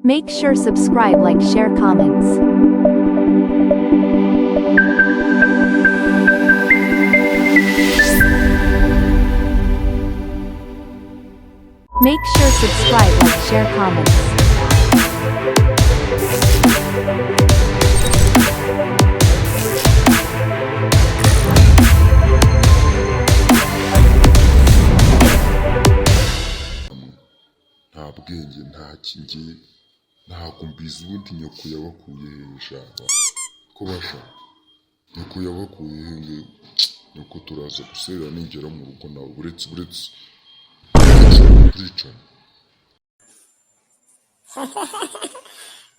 Make sure subscribe, like, share, comments. Make sure subscribe, like, share, comments. nta bwenge nta kingiye ntabwo mbizi ubundi nyoko yabakuye hejuru ko basha nyoko yabakuye hejuru nyoko turaza gusera ningera mu rugo nawe uretse turicana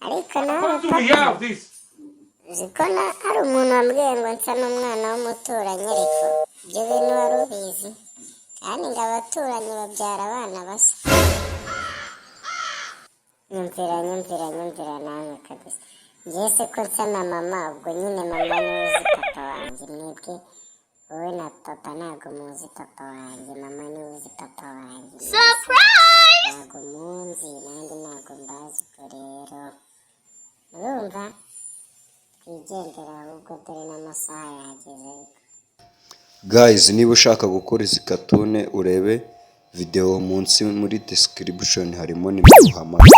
ariko nawe uziko hari umuntu wambwiye ngo nsa n'umwana w'umuturanyi ariko ibyo bintu wari ubizi kandi ngo abaturanyi babyara abana basa. Nyumvira nawe kabisa. Njye se ko nsa na mama ubwo nyine mama niwe uzi papa wanjye, mwebwe wowe na papa ntabwo muzi papa wanjye, mama niwe uzi papa wanjye. Surprise! Ntabwo munzi nanjye ntabwo mbazi, ubwo rero urumva twigendera ahubwo dore n'amasaha yageze. Guys, niba ushaka gukora izi katune urebe video munsi muri description harimo nimero uhamagara.